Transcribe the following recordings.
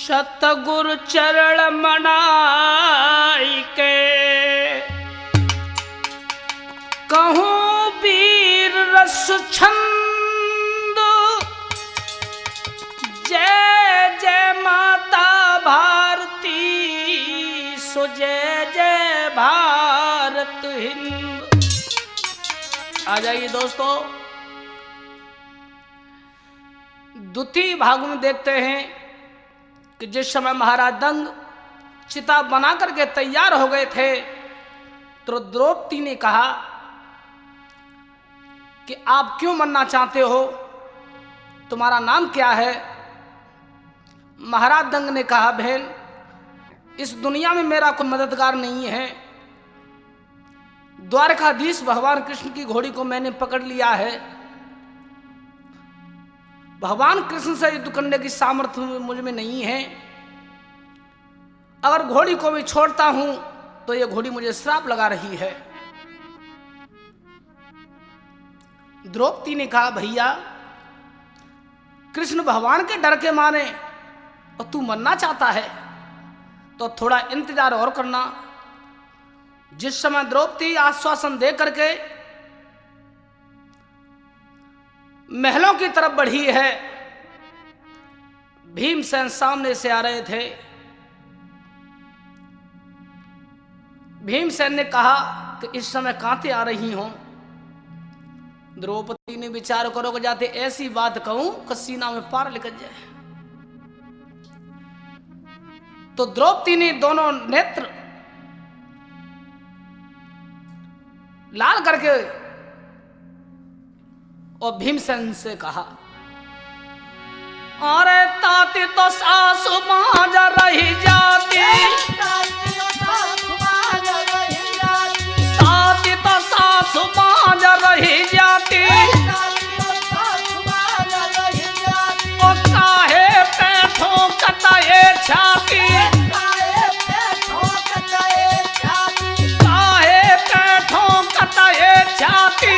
सतगुरु चरण मनाई के कहूँ वीर रस छंद जय जय माता भारती सो जय जय भारत हिंद। आ जाइए दोस्तों, द्वितीय भाग में देखते हैं कि जिस समय महाराज दंग चिता बना करके तैयार हो गए थे तो द्रौपदी ने कहा कि आप क्यों मरना चाहते हो, तुम्हारा नाम क्या है। महाराज दंग ने कहा बहन, इस दुनिया में मेरा कोई मददगार नहीं है। द्वारकाधीश भगवान कृष्ण की घोड़ी को मैंने पकड़ लिया है। भगवान कृष्ण से युद्ध करने की सामर्थ्य मुझ में नहीं है। अगर घोड़ी को भी छोड़ता हूं तो यह घोड़ी मुझे श्राप लगा रही है। द्रौपदी ने कहा भैया, कृष्ण भगवान के डर के मारे और तू मरना चाहता है तो थोड़ा इंतजार और करना। जिस समय द्रौपदी आश्वासन दे करके महलों की तरफ बढ़ी है, भीमसेन सामने से आ रहे थे। भीमसेन ने कहा कि इस समय कहां से आ रही हो। द्रौपदी ने विचार करोगे जाते ऐसी बात कहूं कि सीना में पार निकल जाए। तो द्रौपदी ने दोनों नेत्र लाल करके और भीमसेन से कहा, अरे ताती तो सासु मां जा रही जाती, ताती तो सासु मां जा रही जाती, ओ काहे पे ठोकता ये छाती, काहे पे ठोकता ये छाती,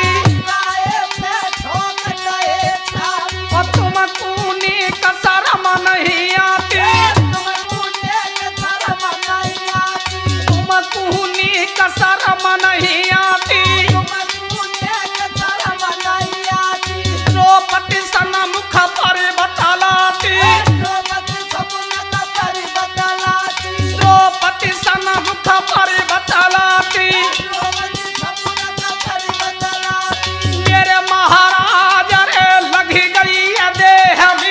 नहीं आती, तुमकुनी का शर्म नहीं आती, द्रौपदी सना मुख पर बतलाती, द्रौपदी सना मुख पर बतलाती, मेरे महाराज रे लगी गई है देह में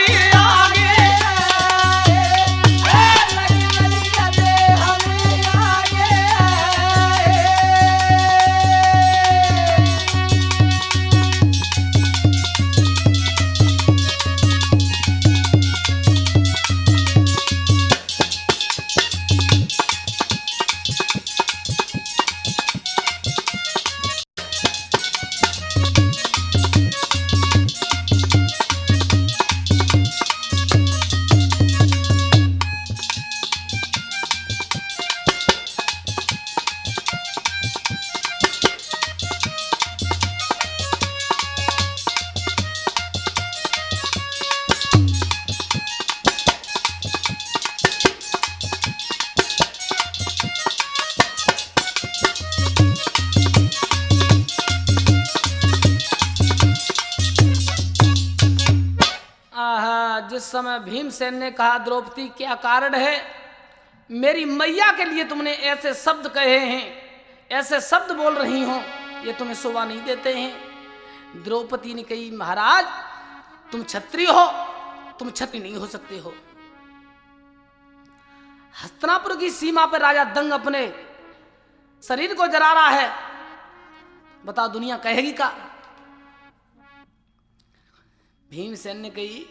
जिस समय भीमसेन ने कहा द्रौपदी क्या कारण है, मेरी मैया के लिए तुमने ऐसे शब्द कहे हैं, ऐसे शब्द बोल रही हो, ये तुम्हें शोभा नहीं देते हैं। द्रौपदी ने कही महाराज तुम क्षत्रिय हो, तुम क्षत्रिय नहीं हो सकते हो। हस्तिनापुर की सीमा पर राजा दंग अपने शरीर को जला रहा है, बताओ दुनिया कहेगी का। भीमसेन ने कही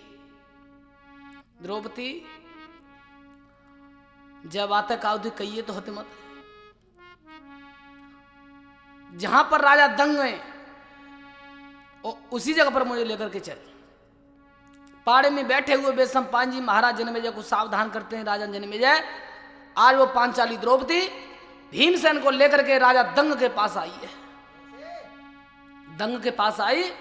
द्रौपदी जब आते काउदी कहिए तो होते मत। जहां पर राजा दंग है उसी जगह पर मुझे लेकर के चल। पाड़े में बैठे हुए बेसम्पान जी महाराज जन्मेजय को सावधान करते हैं। राजा जन्मेजय आज वो पांचाली द्रौपदी भीमसेन को लेकर के राजा दंग के पास आई है। दंग के पास आई,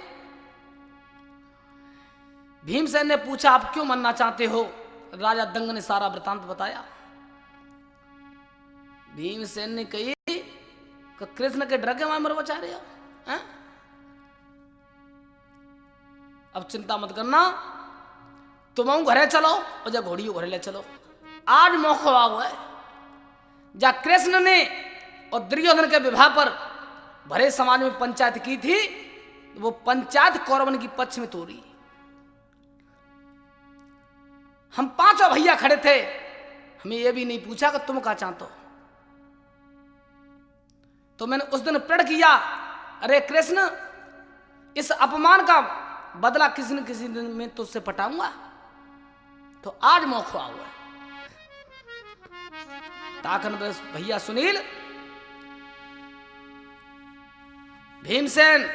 भीमसेन ने पूछा आप क्यों मरना चाहते हो। राजा दंग ने सारा वृतांत बताया। भीमसेन ने कही कि कृष्ण के डर के वहां मर बचा रहे हो, हैं? अब चिंता मत करना, तुम घरे चलो और जब घोड़ी घरे ले चलो। आज मौका हुआ है जा कृष्ण ने और दुर्योधन के विवाह पर भरे समाज में पंचायत की थी, वो पंचायत कौरवन की पक्ष में तोड़ी। हम पांचों भैया खड़े थे, हमें यह भी नहीं पूछा कि तुम क्या चाहते हो। तो मैंने उस दिन प्रण किया, अरे कृष्ण, इस अपमान का बदला किसी न किसी दिन में तुझसे पटाऊंगा। तो आज मौका हुआ है। ताकन बस भैया सुनील, भीमसेन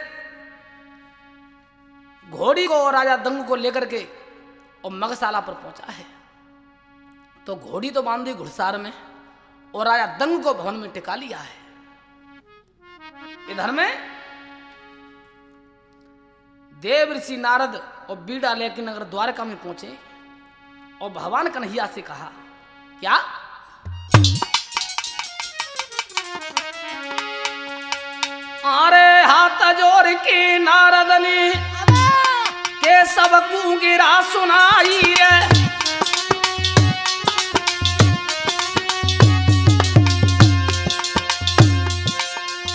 घोड़ी को और राजा दंग को लेकर के और मगशाला पर पहुंचा है। तो घोड़ी तो बांध दी घुड़सार में और राजा दंग को भवन में टिका लिया है। इधर में देव ऋषि नारद और बीड़ा लेकिन अगर द्वारका में पहुंचे और भगवान कन्हैया से कहा, क्या अरे हाथ जोड़ के नारदनी के सब गिरा सुनाई है।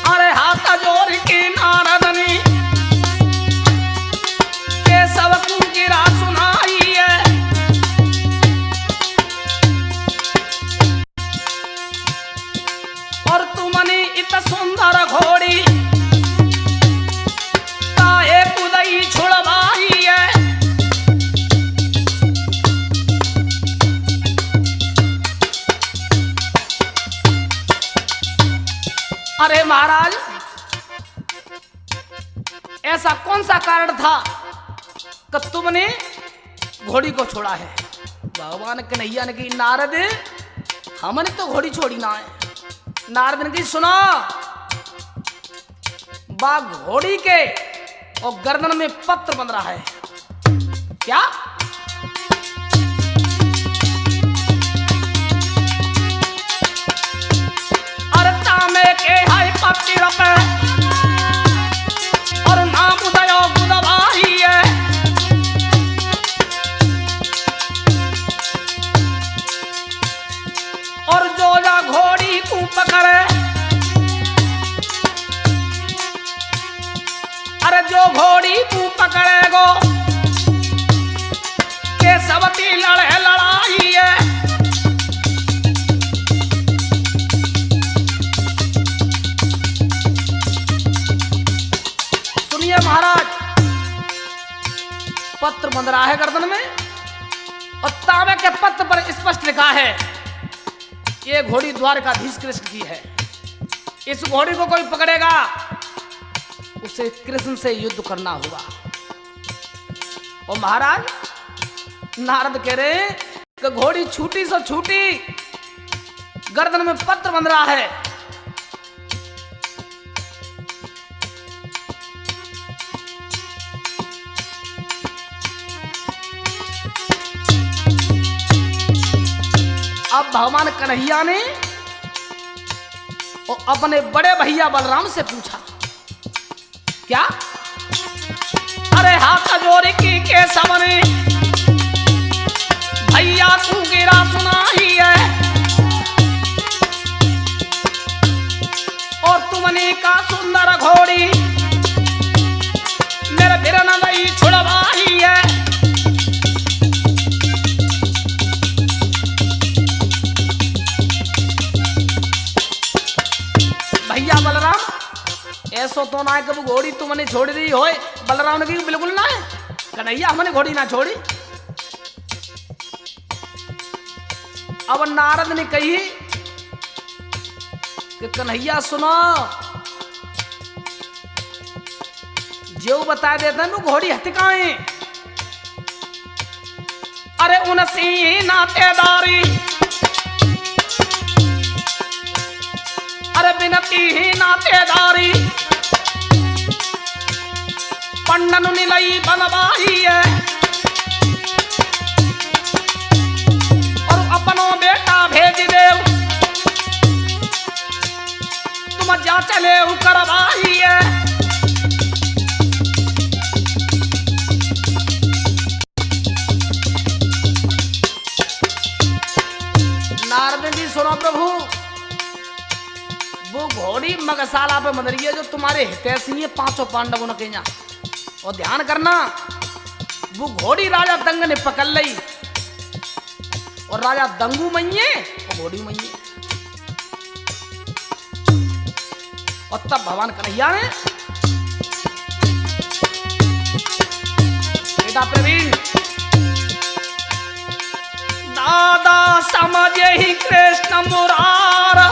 अरे हाथ जोड़ के नारदनी के सब गिरा सुनाई है। और तुमने इत सुंदर घोड़ी छुड़वाई है। अरे महाराज, ऐसा कौन सा कारण था कि तुमने घोड़ी को छोड़ा है? भगवान कन्हैया ने कही, नारद, हमने तो घोड़ी छोड़ी ना है। नारद ने कही, सुनो, बा घोड़ी के और गर्दन में पत्र बन रहा है। क्या? अरे तामे के हाय पत्र पे और नाम उदयो गुदवाई है। और जो जा घोड़ी को पकड़े, अरे जो घोड़ी तू पकड़ेगो के सबती लड़े लड़ाई है। सुनिए महाराज, पत्र बंध रहा है गर्दन में और तांबे के पत्र पर स्पष्ट लिखा है, ये घोड़ी द्वारकाधीश कृष्ण की है। इस घोड़ी को कोई पकड़ेगा उसे कृष्ण से युद्ध करना होगा। और महाराज, नारद कह रहे कि घोड़ी छूटी सो छूटी, गर्दन में पत्र बंध रहा है। अब भगवान कन्हैया ने और अपने बड़े भैया बलराम से पूछा, क्या? अरे हाथ जोड़ के सामने भैया तू गिरा सुनाई है। और तुमने का सुंदर घोड़ी मेरे बिरन नहीं छुड़वाई है। भैया बलराम, ऐसो तो ना है कि घोड़ी तुमने छोड़ दी हो। बलराम ने कही, बिल्कुल ना है कन्हैया, हमने घोड़ी ना छोड़ी। अब नारद ने कही कि कन्हैया सुनो, जो बता देता ना घोड़ी हथिकाए। अरे उनसी नातेदारी, अरे बिनती ही नातेदारी, पंडन निलई बनवाई है। घोड़ी मगशाला पे मदरी है जो तुम्हारे हितैषी है पांचों पांडवों के यहाँ। और ध्यान करना, वो घोड़ी राजा दंग ने पकड़ ली और राजा दंगू मैये और घोड़ी मैये। और तब भगवान कन्हैया ने बेटा प्रवीण दादा समझे ही कृष्ण मुरार,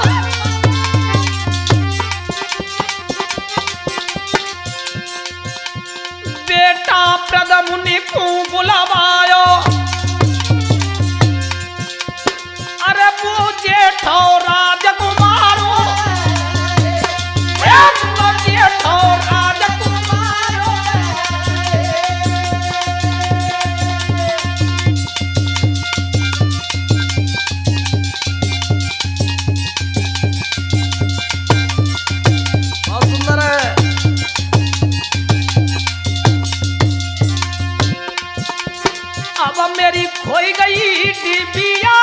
बेटा प्रद्युम्न को बुलवायो, अरे वो जेठो राजकुमारो, जेठो राजकुमारो। बहुत सुंदर है। अब मेरी खोई गई डिबिया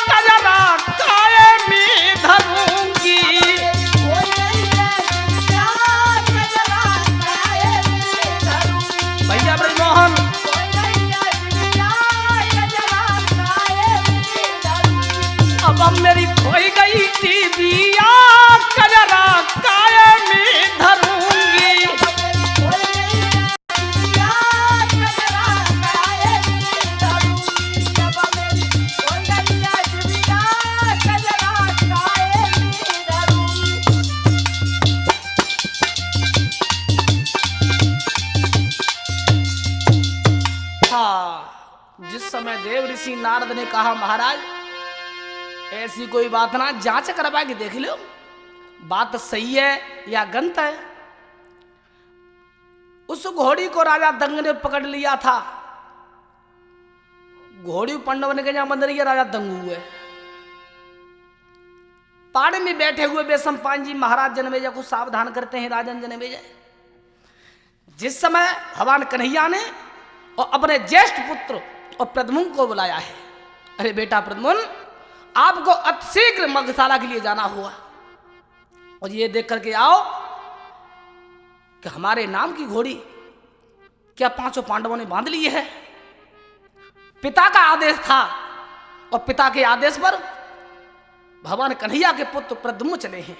कजरा काए में धरूंगी, भैया ब्रजमोहन। अब मेरी खोई गई डिबिया कजरा काए में धरूंगी, जिस समय देव ऋषि नारद ने कहा महाराज ऐसी कोई बात ना, जांच करवा के देख लो बात सही है या गलत है। उस घोड़ी को राजा दंग ने पकड़ लिया था। घोड़ी पांडव ने कहा बंद रही है, राजा दंग हुए पाड़े में बैठे हुए बेसम्पान जी महाराज जनमेजय को सावधान करते हैं। राजन जनमेजय जिस समय भगवान कन्हैया ने और अपने ज्येष्ठ पुत्र और प्रद्युम्न को बुलाया है, अरे बेटा प्रद्युम्न आपको अतिशीघ्र मगशाला के लिए जाना हुआ और ये देख करके आओ कि हमारे नाम की घोड़ी क्या पांचों पांडवों ने बांध ली है। पिता का आदेश था और पिता के आदेश पर भगवान कन्हैया के पुत्र प्रद्युम्न चले हैं।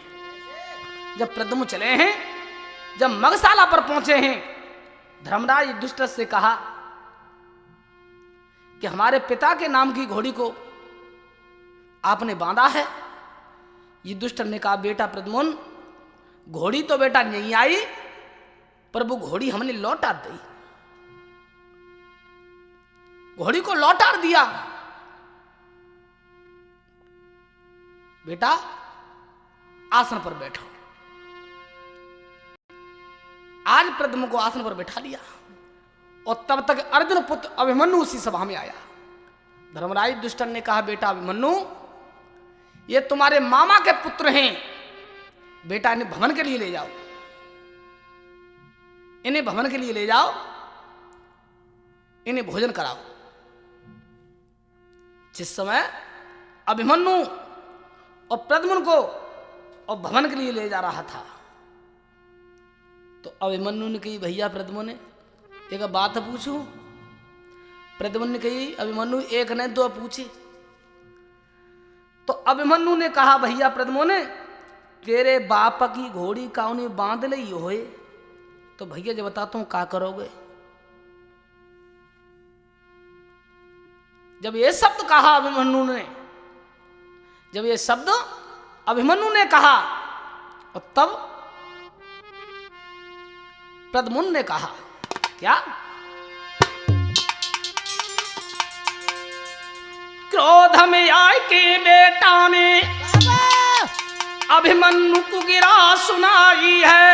जब प्रद्युम्न चले हैं, जब मगशाला पर पहुंचे हैं, धर्मराज युधिष्ठिर से कहा कि हमारे पिता के नाम की घोड़ी को आपने बांधा है। युधिष्ठिर ने कहा बेटा प्रद्युम्न घोड़ी तो बेटा नहीं आई, पर वो घोड़ी हमने लौटा दी, घोड़ी को लौटा दिया। बेटा आसन पर बैठो। आज प्रद्युम्न को आसन पर बैठा दिया और तब तक अर्जुन पुत्र अभिमन्यु उसी सभा में आया। धर्मराज युधिष्ठिर ने कहा बेटा अभिमन्यु ये तुम्हारे मामा के पुत्र हैं, बेटा इन्हें भवन के लिए ले जाओ, इन्हें भवन के लिए ले जाओ, इन्हें भोजन कराओ। जिस समय अभिमन्यु और प्रद्युम्न को और भवन के लिए ले जा रहा था तो अभिमन्यु ने कही भैया प्रद्युम्न ने एक बात पूछूं। प्रद्युम्न ने कही अभिमन्यु एक ने दो पूछे। तो अभिमन्यु ने कहा भैया प्रद्युम्न तेरे बाप की घोड़ी काउनी बांध ली होए तो भैया जब बताता हूं क्या करोगे। जब ये शब्द कहा अभिमन्यु ने, जब ये शब्द अभिमन्यु ने कहा और तब प्रद्युम्न ने कहा क्या क्रोध में आए के बेटा ने अभिमन्यु को गिरा सुनाई है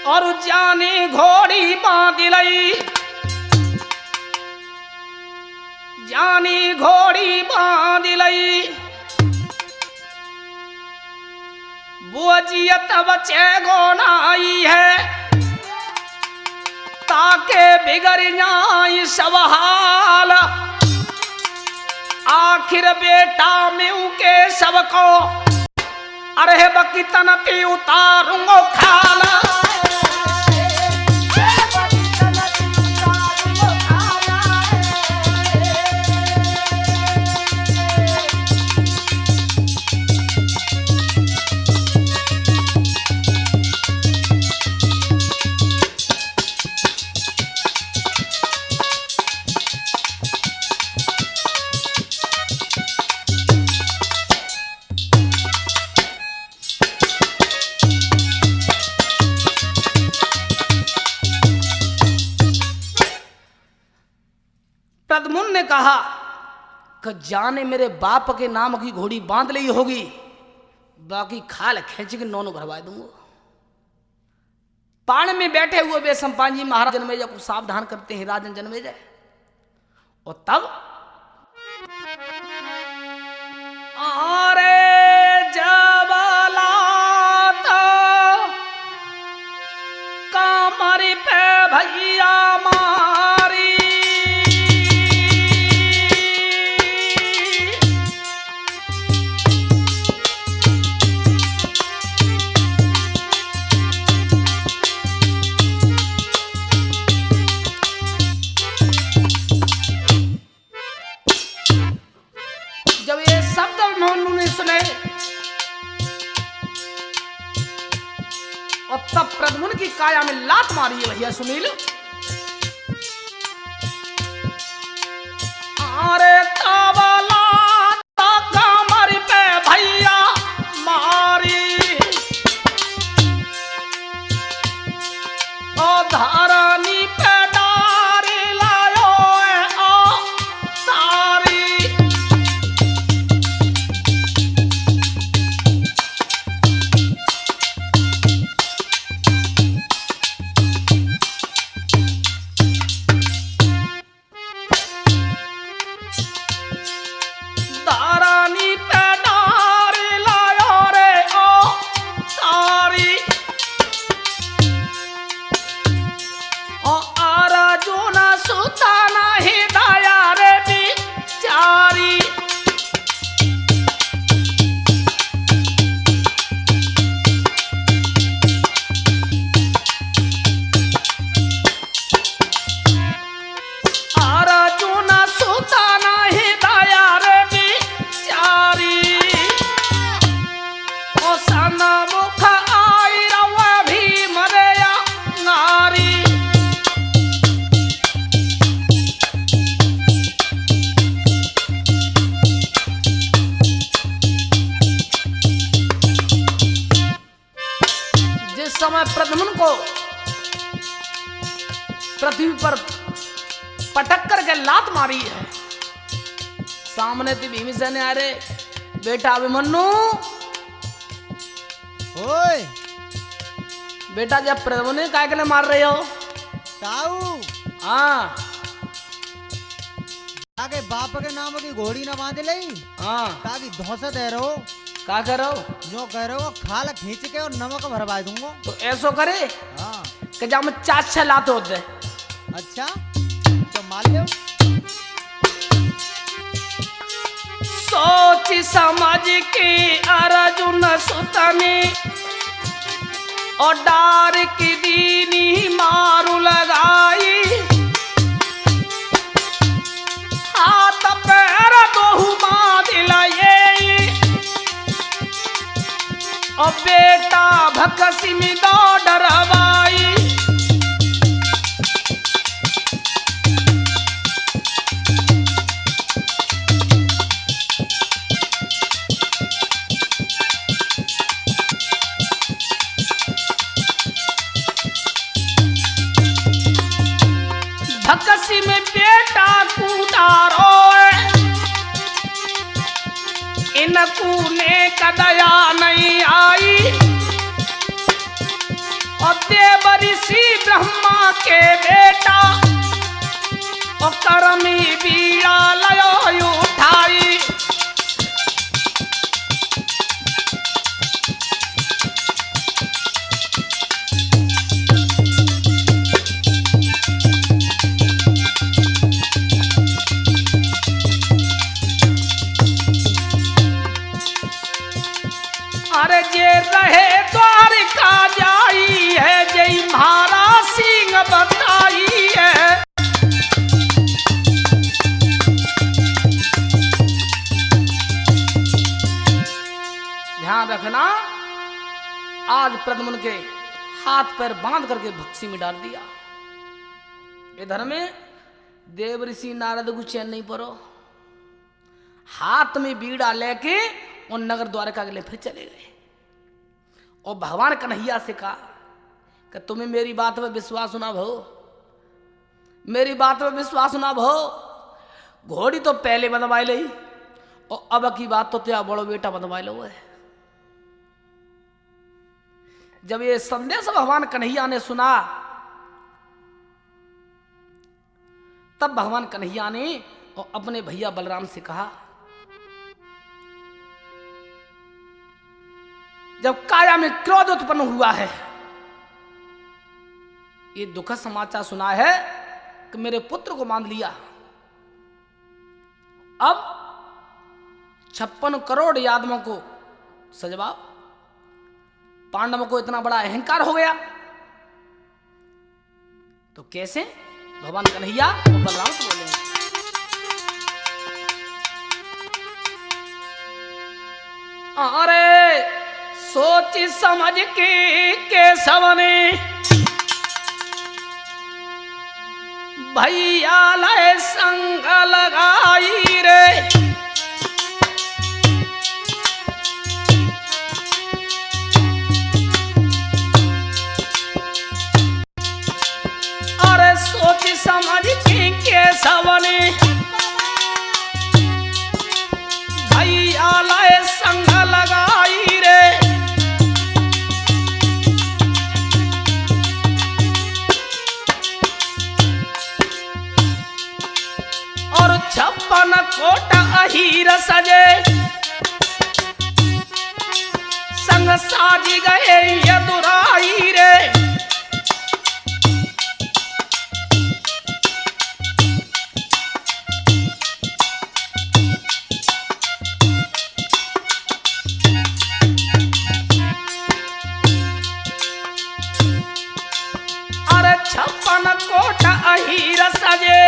और जाने घोड़ी बांध लई, जानी घोड़ी बांध लई, बुझियत बचे गोनाई है ताके बिगड़ जाई सब हाल। आखिर बेटा में के सबको अरे बकी तनती उतारूंगो खाला। प्रद्युम्न ने कहा कि जाने मेरे बाप के नाम की घोड़ी बांध ली होगी, बाकी खाल खींच के नौनो भरवा दूंगा। पाण में बैठे हुए वे सम्पान जी महाराज जन्मेजय को सावधान करते हैं, राजन जन्मेजय। और तब अरे जबला तो कमर पे भैया मारी, जब ये शब्द उन्होंने सुने और तब प्रद्युम्न की काया में लात मारी है भैया सुनील। अरे तबला कमर पे भैया मारी, ओ धरनी पे डारी लायो ओ तारी। धारानी पे डारी लायो रे ओ तारी, ओ अर्जुन सुता नहीं दया रे बिचारी। अर्जुन सुता नहीं दया रे बिचारी, ओ सन्मुख आई रवा भीम रे नारी। जिस समय प्रद्युम्न को पृथ्वी पर पटक करके लात मारी है, सामने थी भीमसेन ने, अरे बेटा अभिमन्यु, ओए बेटा जब प्रद्युम्न काय के लिए मार रहे हो? ताऊ हाँ आगे बाप के नाम की घोड़ी न बांध लई, हाँ ताकि धौसा दे रहो, क्या कह रहे हो? जो कह रहे हो खाल खींच के और नमक भरवा दूंगा। तो ऐसो करे हाँ कि जब हम 4-6 लाते होते। अच्छा तो मान लो। सोच समझ के अर्जुन सुतने और डार की दीनी मारू लगाई, हाथ पैर दोहु बांध लाए, और बेटा भकसी में दौड़ डरवाई। भकसी में बेटा कूदा रोए, इनको ने कदया नहीं आई, और देव ऋषि ब्रह्मा के बेटा और करमी बीड़ा लयो उठाई। अरे आज प्रद्युम्न के हाथ पैर बांध करके भक्सी में डाल दिया। इधर में देव ऋषि नारद को चैन नहीं पड़ो, हाथ में बीड़ा लेके और नगर द्वारका के लिए फिर चले गए। और भगवान कन्हैया से कहा कि तुम्हें मेरी बात पे विश्वास ना भो, मेरी बात पे विश्वास ना भो। घोड़ी तो पहले बनवाई ली और अब की बात तो तेरा बड़ो बेटा बनवाई लो है। जब ये संदेश भगवान कन्हैया ने सुना तब भगवान कन्हैया ने और अपने भैया बलराम से कहा, जब काया में क्रोध उत्पन्न हुआ है, ये दुखद समाचार सुना है कि मेरे पुत्र को मान लिया, अब 56 करोड़ यादवों को सजवाओ। पांडवों को इतना बड़ा अहंकार हो गया तो कैसे भगवान कन्हैया और बलराम को बोलेंगे। अरे सोच समझ के केशव ने भैया लय संग लगाई रे। अरे सोच समझ के केशव ने भैया लय संग लगाई रे। और 56 कोट अहीर सजे संग साज गए यदुराई रे। अरे 56 कोट अहीर सजे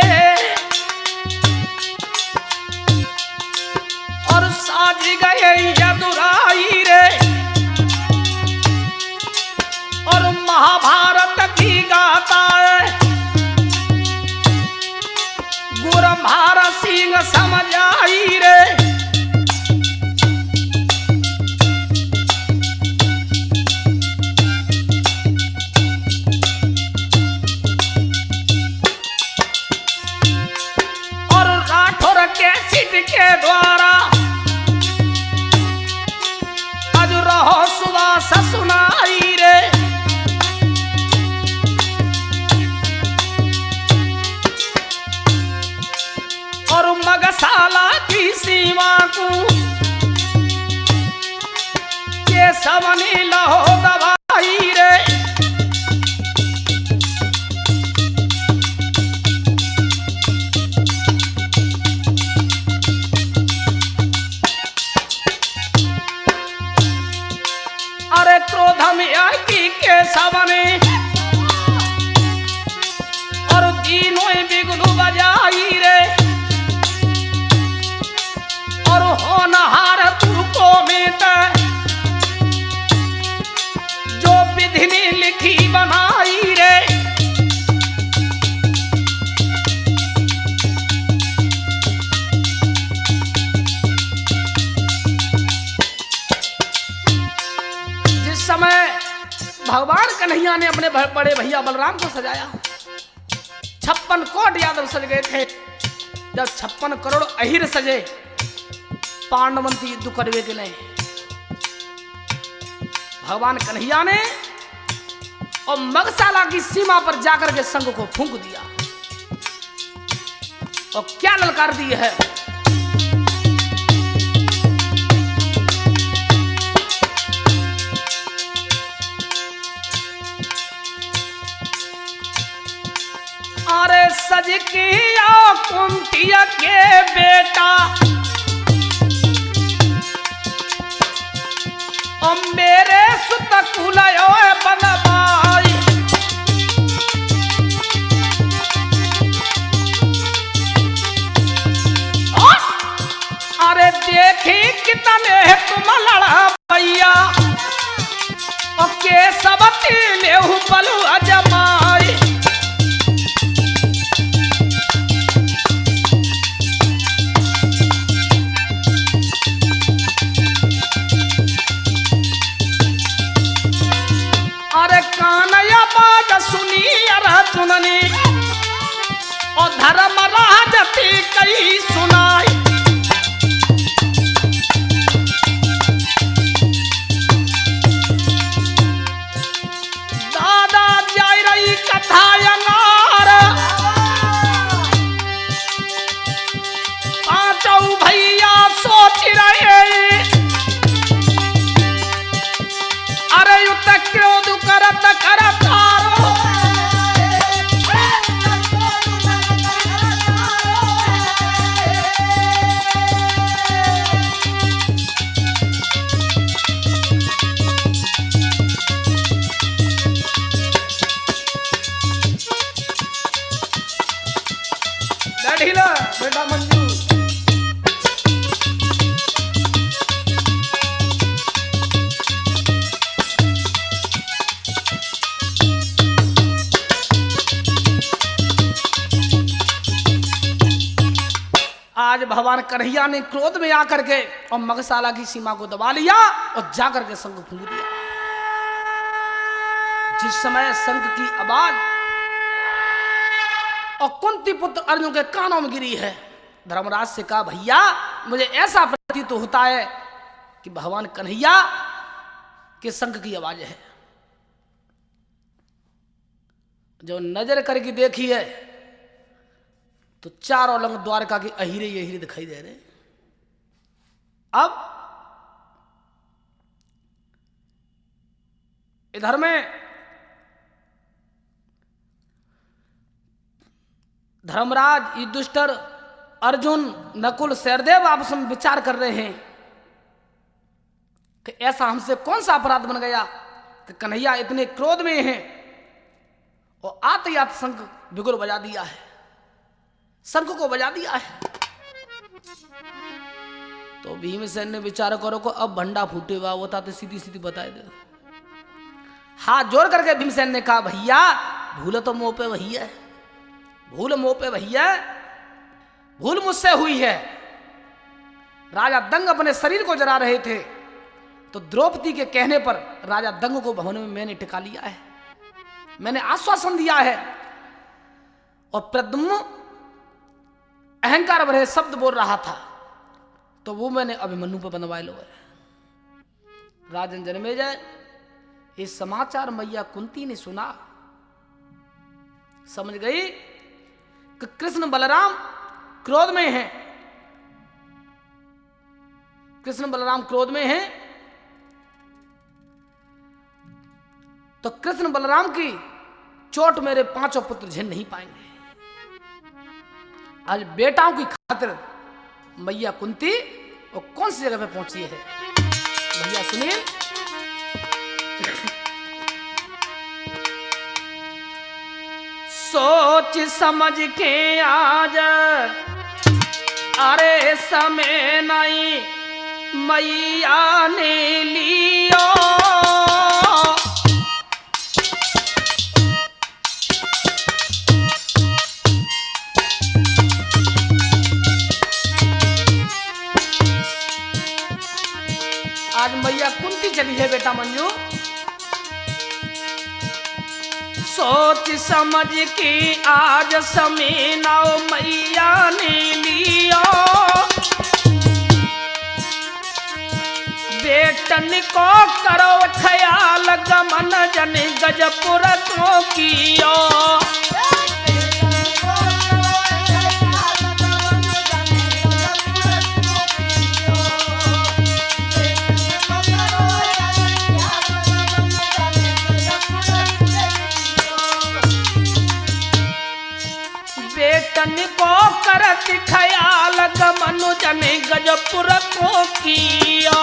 और साज गए यदुराई रे। और महाभारत की गाता है गुरम्हार सिंह समझ आई रे। और राठौर के सिट के द्वारा अज रहो सुवास सुनाई रे। और मगशाला की सीमा को ये सबने लहो दबाई रे। अरे क्रोध में आकी के सबने और तीनों बिगलू बजाई रे। और होनहार तुर्को में जो विधि ने लिखी बनाई रे। जिस समय भगवान कन्हैया ने अपने बड़े भैया बलराम को सजाया, 56 कोट यादव सज गए थे। जब 56 करोड़ अहीर सजे पांडवंती युद्ध करवे के लिए भगवान कन्हैया ने और मगशाला की सीमा पर जाकर के संग को फूंक दिया और क्या ललकार दी है। अरे सज के कुंतिया के बेटा और मेरे सुत कुलयो बनवाई। अरे देखी कितने तुम लड़ा भैया और केसवती लेहु बलु अजमाई। अरे कानया बात सुनी अर्जुन ने और धर्मराज ती कई सुनाई। दादा जाय रही कथा अंगार, पांचों भैया सोच रहे, अरे युद्ध क्रोध करत करत आरो। ढीला बेटा मंजू, आज भगवान कन्हैया ने क्रोध में आकर के और मगशाला की सीमा को दबा लिया और जाकर के शंख फूंक दिया। जिस समय शंख की आवाज और कुंती पुत्र अर्जुन के कानों में गिरी है, धर्मराज से कहा भैया मुझे ऐसा प्रतीत होता है कि भगवान कन्हैया के शंख की आवाज है। जो नजर करके देखी है तो चारों लंग द्वारका के अहीरे यहीरे दिखाई दे रहे। अब इधर में धर्मराज, युधिष्ठिर, अर्जुन, नकुल, सहदेव आपस में विचार कर रहे हैं कि ऐसा हमसे कौन सा अपराध बन गया कि कन्हैया इतने क्रोध में हैं और आते आते शंख बिगुल बजा दिया है, शंख को बजा दिया है। तो भीमसेन ने विचार करो को अब भंडा फूटेगा, वो था तो सीधी सीधी बताए दे। हाथ जोड़ करके भीमसेन ने कहा भैया भूल तो मुंह पे वही है, भूल मुंह पे वही है, भूल मुझसे हुई है। राजा दंग अपने शरीर को जला रहे थे तो द्रौपदी के कहने पर राजा दंग को भवन में मैंने टिका लिया है, मैंने आश्वासन दिया है। और प्रद्युम्न अहंकार भरे शब्द बोल रहा था तो वो मैंने अभिमन्यु पर बनवाए लो है। राजन जन्मेजय ये समाचार मैया कुंती ने सुना, समझ गई कि कृष्ण बलराम क्रोध में हैं, कृष्ण बलराम क्रोध में हैं तो कृष्ण बलराम की चोट मेरे पांचों पुत्र झेल नहीं पाएंगे। आज बेटाओं की खातिर मैया कुंती वो कौन सी जगह पे पहुंची है भैया सुनिए। सोच समझ के आज अरे समय नहीं मैया ने लियो, आज मैया कुंती चली है बेटा मंजू। सोच समझ के आज समय नाओ मैया ने लियो, बेटन को करो ख्याल गमन जन गजपुर को कियो। बेटन को करत ख्याल गमनु जन गजपुर को कियो।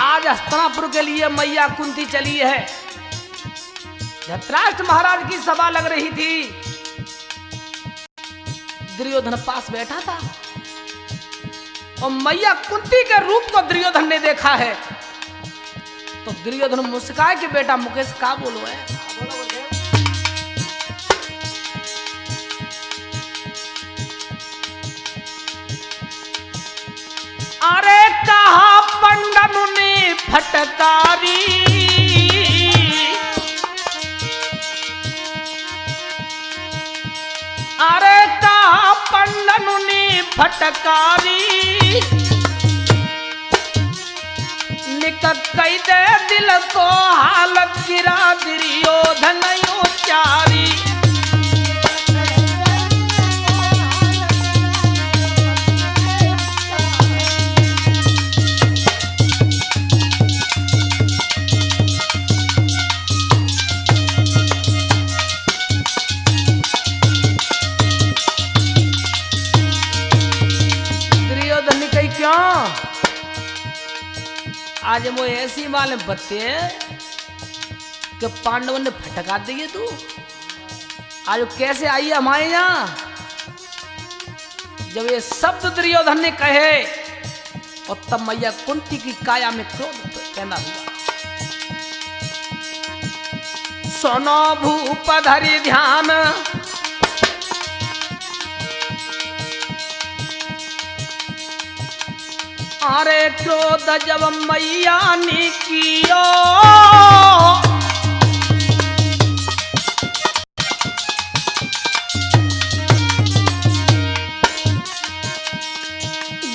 आज हस्तिनापुर के लिए मैया कुंती चली है धृतराष्ट्र महाराज की सभा लग रही थी। दुर्योधन पास बैठा था और मैया कुंती के रूप को दुर्योधन ने देखा है। तो दुर्योधन मुस्काए कि बेटा मुकेश का बोलो है। अरे कहा पंडन ने फटकारी, अरे कहा पंडन ने फटकारी, निकट कई दे दिल को हालत गिरा दुर्योधन उचारी। आज वो ऐसी मालूम बत्ते कि पांडवों ने फटका दिए तू। आज कैसे आई हमारे यहाँ। जब ये शब्द दुर्योधन ने कहे और तब मैया कुंती की काया में क्रोध पैदा हुआ। सुनो भूप धरि ध्यान, अरे क्रोध जब मैया ने कियो,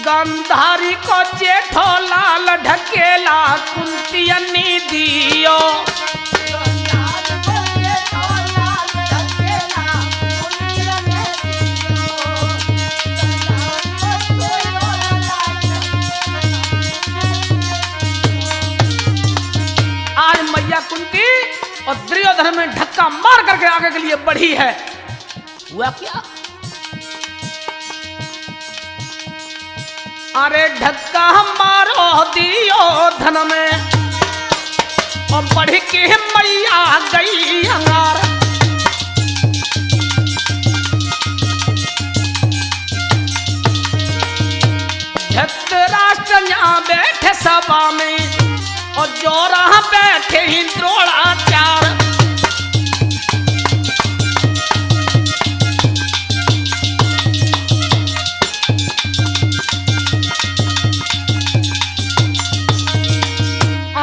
गंधारी को जेठो लाल ढकेला कुंतिया ने दियो। कुंती और दुर्योधन में धक्का मार करके आगे के लिए बढ़ी है। हुआ क्या? अरे धक्का मारो दुर्योधन में और बढ़ के मैया गई अंगार। धृतराष्ट्र यहाँ बैठे सभा में और जो रहा बैठे ही द्रोणाचार्य।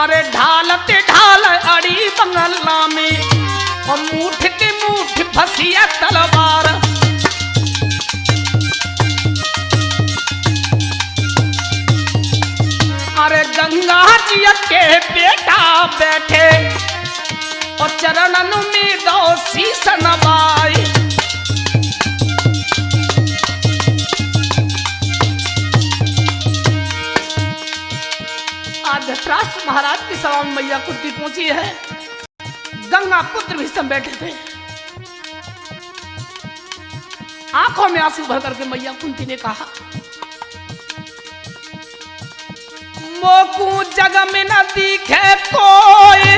अरे ढालते ढाल अड़ी बंगला में और मूठ के मूठ फंसिया तलवार। अरे गंगा जी के बेटा बैठे और चरणन में दो शीस नवाई। आज धृतराष्ट्र महाराज की सभा में मैया कुंती पहुंची है। गंगा पुत्र भीष्म बैठे थे। आंखों में आंसू भर करके मैया कुंती ने कहा, मोकू जग में न दिखे कोई,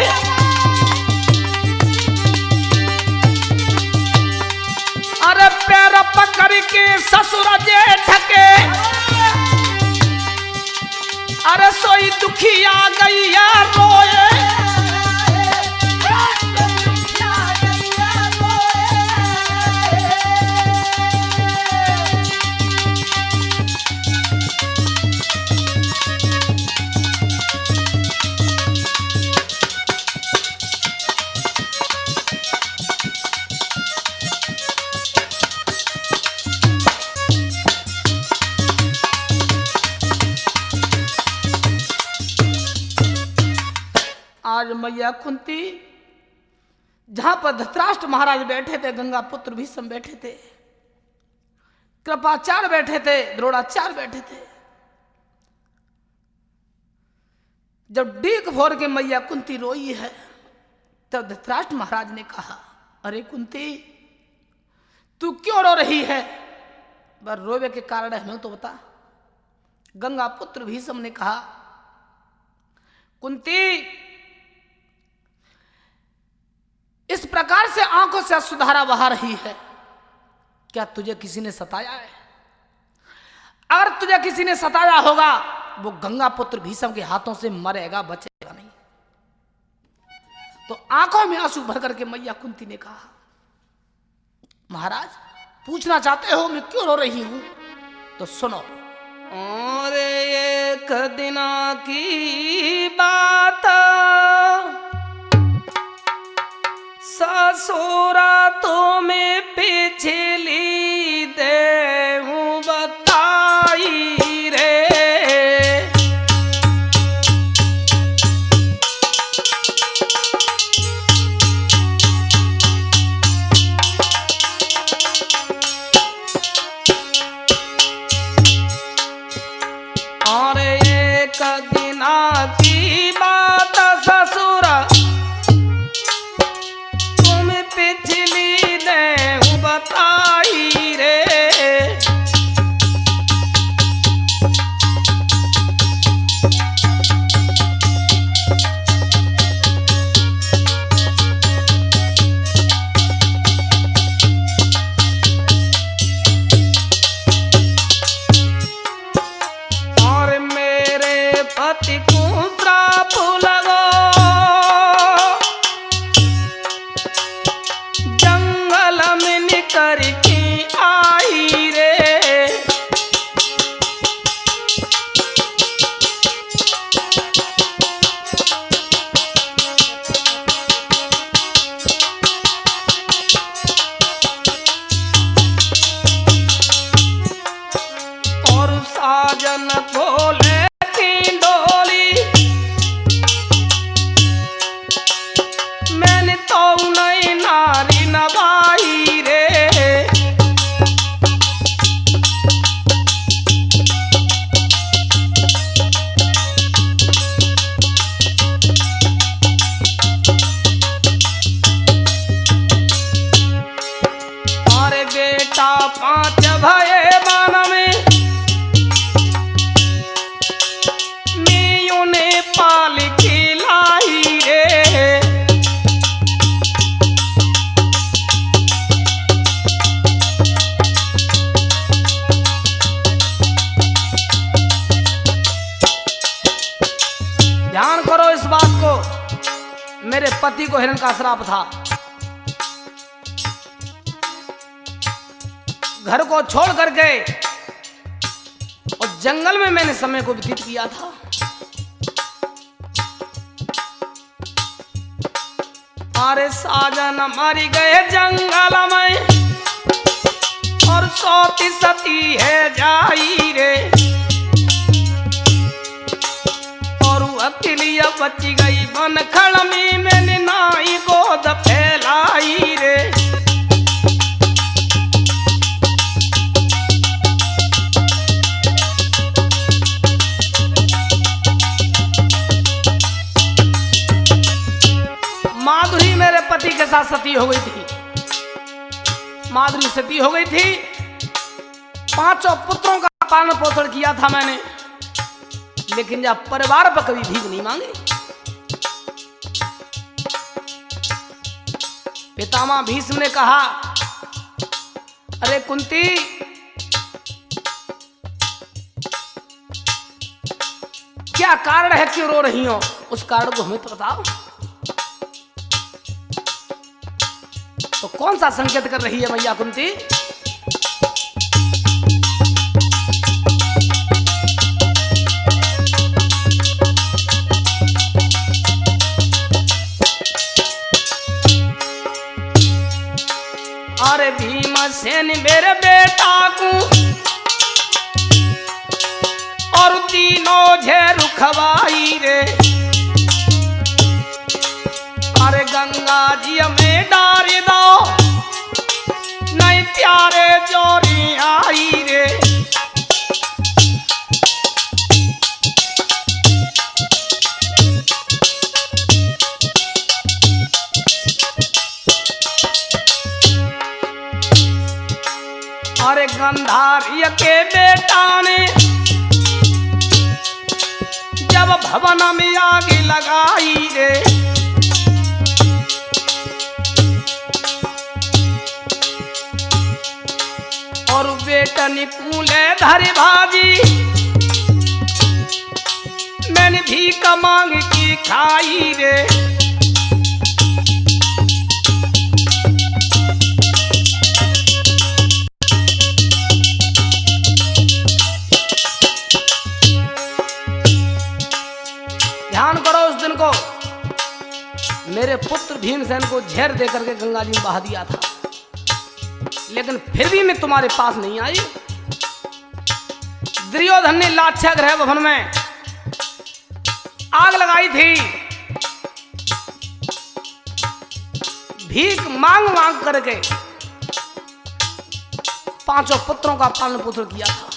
अरे पैर पकड़ के ससुर जेठ के, अरे सोई दुखी आ गई या रोए। आज मैया कुंती जहां पर धृतराष्ट्र महाराज बैठे थे, गंगा पुत्र भीष्म बैठे थे, कृपाचार्य बैठे थे, द्रोणाचार्य बैठे थे। जब डीक फोड़ के मैया कुंती रोई है तब धृतराष्ट्र महाराज ने कहा, अरे कुंती तू क्यों रो रही है? बर रोवे के कारण हमें तो बता। गंगा पुत्र भीष्म ने कहा, कुंती इस प्रकार से आंखों से अश्रुधारा बहा रही है। क्या तुझे किसी ने सताया है? अगर तुझे किसी ने सताया होगा वो गंगा पुत्र भीष्म के हाथों से मरेगा, बचेगा नहीं। तो आंखों में आंसू भर करके मैया कुंती ने कहा, महाराज पूछना चाहते हो मैं क्यों रो रही हूं? तो सुनो। और एक दिन की बात ससुरा तो मैं पिछली देहूं बताई रे। और एक दिना की बात ससुरा तुम पिछली देहूं बताई रे। और मेरे पति को श्राप लगो जंगल में निकर के आई रे। और साजन बोले की डोली मैंने तो नहीं नारी नवाई रे। और बेटा 5 भये वन में मैं उन्हें पाल खिलाई रे। ध्यान करो इस बात को, मेरे पति को हिरण का श्राप था। घर को छोड़ कर गए और जंगल में मैंने समय को व्यतीत किया था। अरे साजन मर गए जंगल में और सोती सती है जाई रे। और वो अकेली बची गई बन खड़ में मैंने नाई गोद फैलाई रे। माधुरी मेरे पति के साथ सती हो गई थी। माधुरी सती हो गई थी। 5 पुत्रों का पालन पोषण किया था मैंने, लेकिन जब परिवार पर कभी भीख नहीं मांगी। पितामह भीष्म ने कहा, अरे कुंती क्या कारण है, क्यों रो रही हो? उस कारण को हमें तो बताओ। तो कौन सा संकेत कर रही है मैया कुंती? अरे भीमसेन मेरे बेटा को और तीनों झेरू खवाई रे। अरे गंगा जी में डार दो नहीं प्यारे जोरी आई रे। अरे गंधार्य के बेटा ने जब भवन में आग लगाई रे। बेटन कूले धरी भाजी, मैंने भीख मांग की खाई रे। ध्यान करो, उस दिन को मेरे पुत्र भीमसेन को जहर दे करके गंगा जी में बहा दिया था, लेकिन फिर भी मैं तुम्हारे पास नहीं आई। दुर्योधन ने लाक्षा गृह भवन में आग लगाई थी, भीख मांग मांग करके पांचों पुत्रों का पालन पोषण किया था।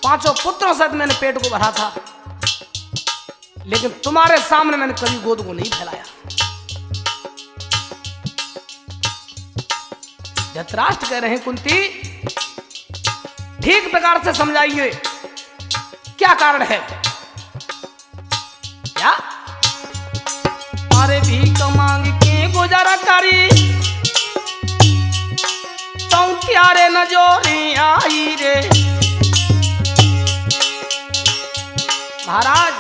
पांचों पुत्रों से मैंने पेट को भरा था, लेकिन तुम्हारे सामने मैंने कभी गोद को नहीं फैलाया। धृतराष्ट्र कह रहे हैं कुंती, ठीक प्रकार से समझाइए क्या कारण है। क्या? अरे भीख मांग के गुजारा करी, तो प्यारे न जोरी आई रे। महाराज,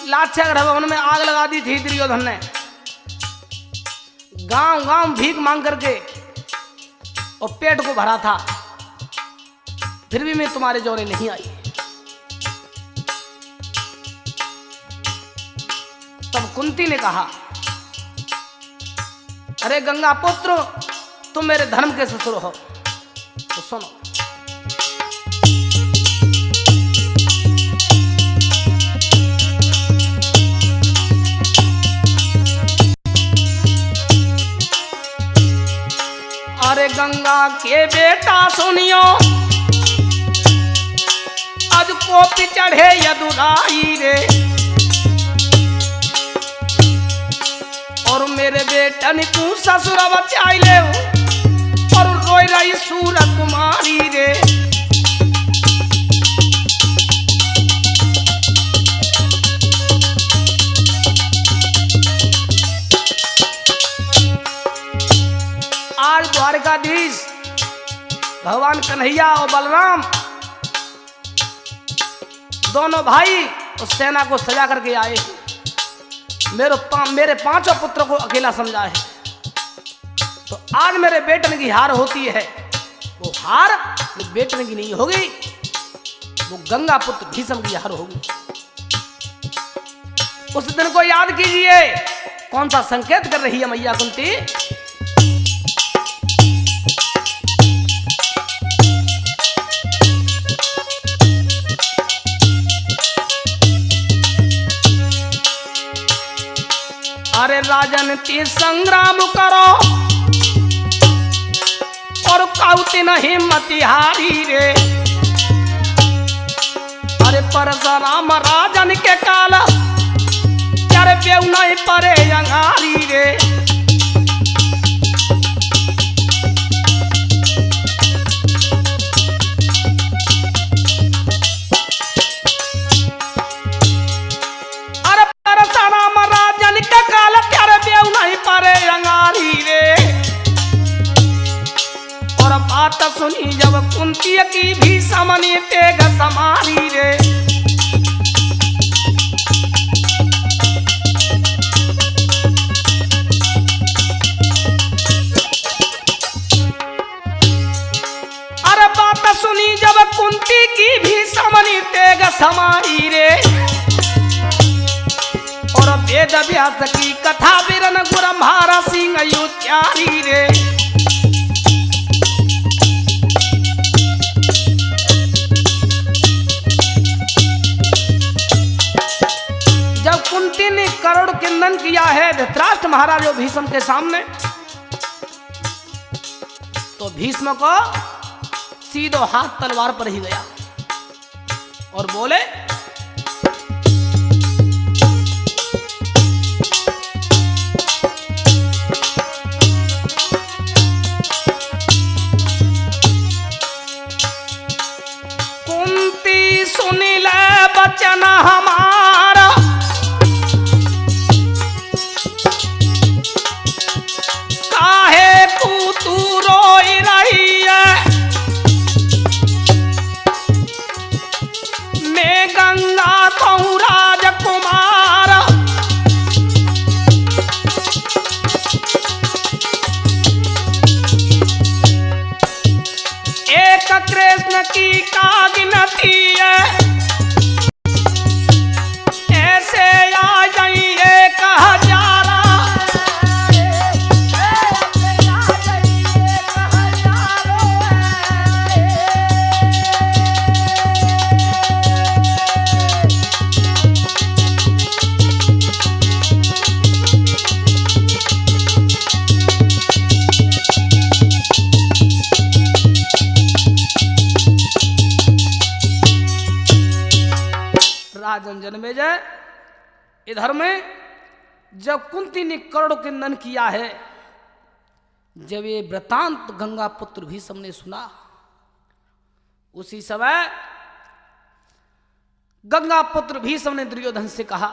लाक्षा गृह भवन में आग लगा दी थी दुर्योधन ने, गांव गांव भीख मांग करके और पेट को भरा था, फिर भी मैं तुम्हारे जोरे नहीं आई। तब कुंती ने कहा, अरे गंगा पुत्र, तुम मेरे धर्म के ससुर हो, तो सुनो। अरे गंगा के बेटा सुनियो, आज कोपी चढ़े यदुराई रे। और मेरे बेटन को ससुर बचाई ले, और रोई रही सूर कुमारी रे। आज द्वारकाधीश भगवान कन्हैया और बलराम दोनों भाई उस सेना को सजा करके आए। मेरे पांचों पुत्रों को अकेला समझा है, तो आज मेरे बेटन की हार होती है, वो हार मेरे बेटन की नहीं होगी, वो गंगा पुत्र भीष्म की हार होगी। उस दिन को याद कीजिए। कौन सा संकेत कर रही है मैया कुंती? अरे राजन ती संग्राम करो, और काउती न हिम्मती हारी रे। अरे परशुराम राजन के काल, यार बेउ नहीं परे अंगारी रे। बात सुनी जब कुंती की भी सामने तेग समारी रे। अरे बात सुनी जब कुंती की भी सामने तेग समारी रे। और वेद व्यास की कथा बिरन गुरम्हारा सिंह युत्यारी रे। कुंती ने करोड़ किंदन किया है धृतराष्ट्र महाराज भीष्म के सामने, तो भीष्म को सीधो हाथ तलवार पर ही गया और बोले, कुंती सुनी ले बचन हमारा, तू रो एक कृष्ण की का गिनती है, ऐसे आ जाइए 1000। राजन जन्मेजय, इधर में जब कुंती ने करोड़ किंदन किया है, जब ये वृतांत गंगा पुत्र भीष्म ने सुना, उसी समय गंगा पुत्र भीष्म ने दुर्योधन से कहा,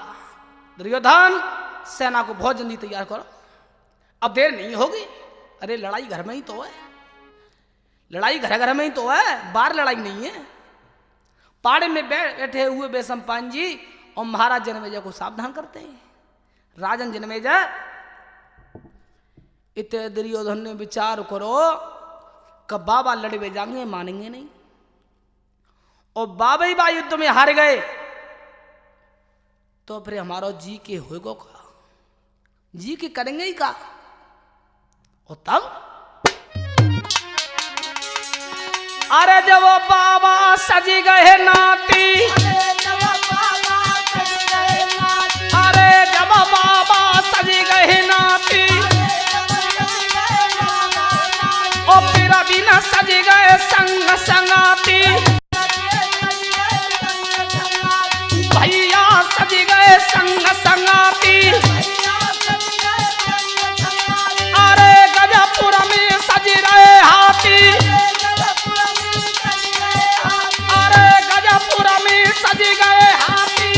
दुर्योधन सेना को बहुत जल्दी तैयार करो, अब देर नहीं होगी। अरे लड़ाई घर में ही तो है, लड़ाई घर घर में ही तो है, बाहर लड़ाई नहीं है। पाड़े में बैठे हुए बेसम्पान जी और महाराज जन्मेजय को सावधान करते हैं। राजन जन्मेजय, इतने दुर्योधन ने विचार करो कब बाबा लड़े जाएंगे, मानेंगे नहीं, और बाबा ही बा युद्ध में हार गए तो फिर हमारा जी के होएगो का, जी के करेंगे ही का। और तब अरे जब बाबा सजी गए नाती, अरे जब बाबा सजी गए नाती, ओ फिर अभी न सजी गए संग संगाती, भैया सजी गए संग संगाती, अरे गजपुर में सजी रहे हाथी, सजी गए हाथी,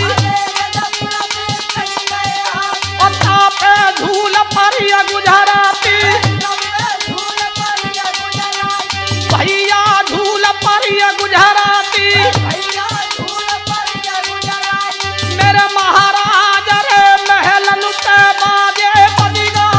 और तापे झूल पर गुजराती, भैया झूल पर गुजराती, मेरे महाराज रे महल लुटे बाजे बजिगा,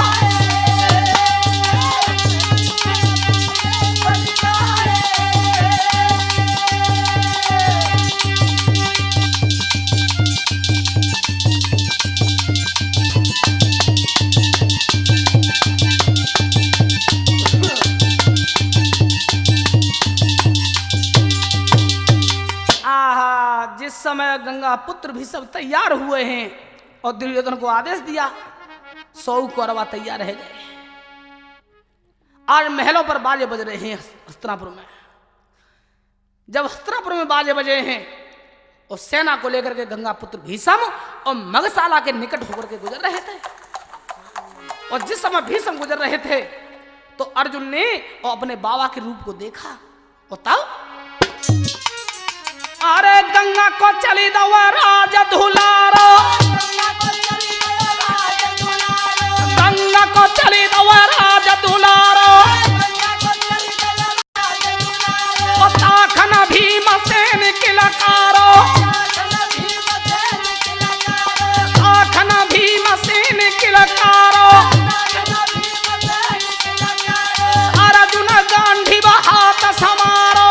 समय गंगा पुत्र भी सब तैयार हुए हैं और दुर्योधन को आदेश दिया, 100 कौरवा तैयार रह गए। आज महलों पर बाजे बज रहे हैं हस्तिनापुर में। जब हस्तिनापुर में बाजे बजे हैं और सेना को लेकर के गंगा पुत्र भीष्म और मगशाला के निकट होकर के गुजर रहे थे, और जिस समय भीष्म गुजर रहे थे तो अर्जुन ने और अपने बाबा के रूप को देखा, और तब अरे गंगा को चली दवा राज दुलारो, गंगा को चली दवा राज दुलारो, ताखन भीमसेन किलकारो, ताखन भीमसेन किलकारो, अर्जुन गांडीव हाथ समारो,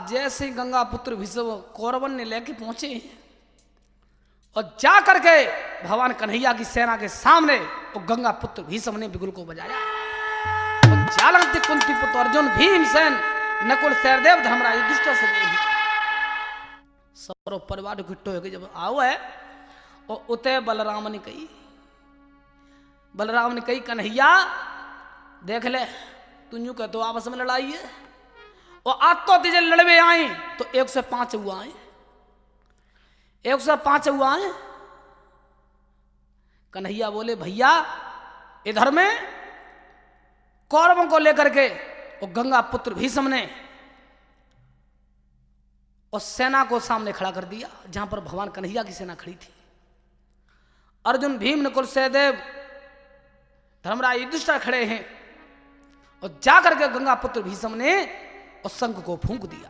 जैसे गंगा पुत्र भीष्म कौरवन ने लेके पहुंचे और जा करके भगवान कन्हैया की सेना के सामने वो गंगा पुत्र भीष्म ने बिगुल को बजाया। जालंती कुंती पुत्र अर्जुन भीमसेन नकुल सहदेव धर्मराज युधिष्ठिर से सब परिवार इकट्ठो होकर जब आओ है और उते बलराम ने कही कन्हैया देख ले तू यूं कह तो आपस में लड़ाई है और आज तो तुझे लड़वे आए तो 105 हुआ है 105 हुआ है। कन्हैया बोले भैया इधर में कौरवों को लेकर के और गंगा पुत्र भीष्म ने और सेना को सामने खड़ा कर दिया जहां पर भगवान कन्हैया की सेना खड़ी थी। अर्जुन भीम नकुल सहदेव धर्मराज युधिष्ठिर खड़े हैं और जाकर के गंगा पुत्र भीष्म ने और शंख को फूंक दिया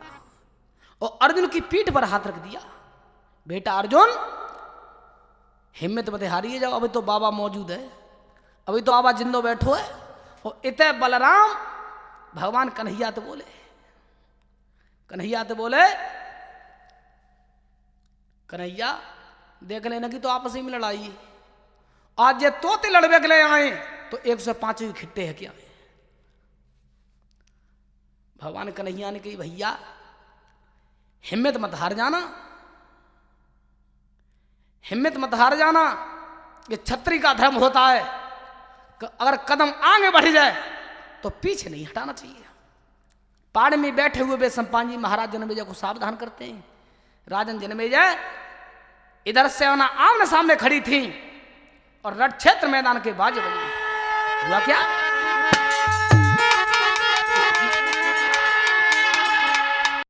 और अर्जुन की पीठ पर हाथ रख दिया। बेटा अर्जुन हिम्मत मत हारिए जाओ, अभी तो बाबा मौजूद है, अभी तो बाबा जिंदो बैठो है। और इतने बलराम भगवान कन्हैया तो बोले कन्हैया देख लेना कि तो आपस में लड़ाई है, आज ये तोते लड़वे के लिए आए तो 105 की खिट्टे है क्या। भगवान कन्हैया ने कही भैया हिम्मत मत हार जाना, हिम्मत मत हार जाना। ये छत्री का धर्म होता है कि अगर कदम आगे बढ़ जाए तो पीछे नहीं हटाना चाहिए। पहाड़ में बैठे हुए वे सम्पान जी महाराज जनमेजय को सावधान करते हैं। राजन जनमेजय इधर से आमने सामने खड़ी थी और रण क्षेत्र मैदान के बाजे बजे। हुआ क्या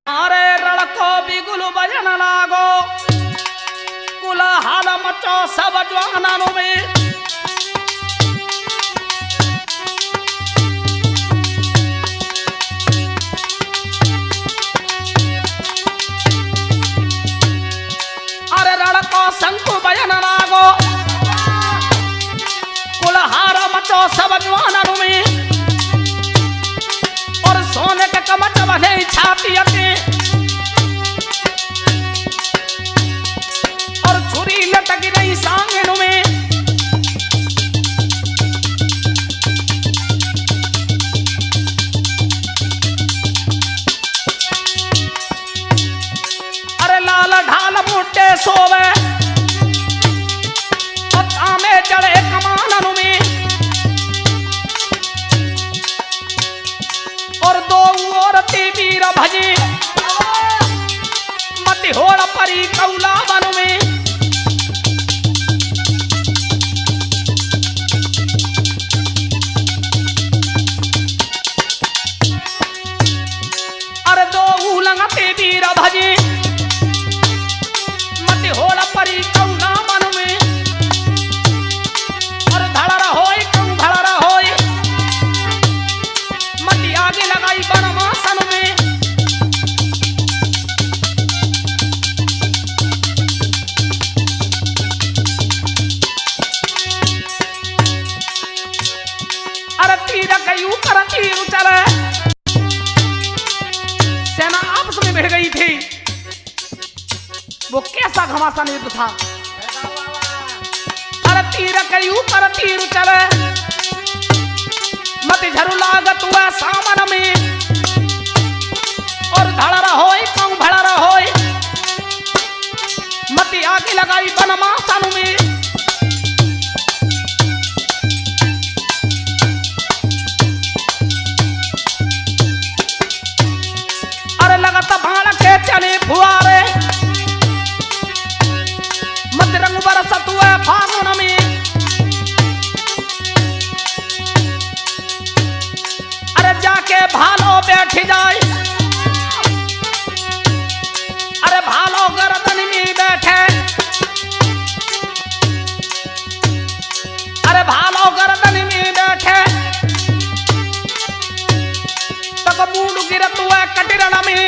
अरे रण को बिगुल बजन लागो कुला हाल मचो सब जवानों में। अरे रण को शंकु बजन लागो कुलहार मचो सब जवानों में। और सोने के कमच बंधे छाती अति और छुरी लटक रही सांगन में। अरे लाल ढाल मोटे सोवे पत्ता में जड़े कमानन में। और दो औरतें वीर भजी मति होड़ परी कौला बन में। अरे दो उलंगते वीर भजी मति होड़ परी कौला बन में। और धड़रा होई कौन धड़रा होई मति आगे लगाई बनवासन में। अरे तीर के ऊपर तीर चले सेना आपस में भिड़ गई थी। वो कैसा घमासान युद्ध था। अरे तीर के ऊपर तीर चले मति झरू लागत हुआ सामन में। और धड़रा होई कौन भड़रा होई मति आगे लगाई बनमासन में। अरे लगत भाड़ के चले फुआरे मत रंग बरसत हुआ फागुन में। अरे जाके भालो बैठ जाए अरे भालो गर्दन में बैठे। अरे भालो गर्दन में बैठे तक मूड गिरत हुआ कटिरण में।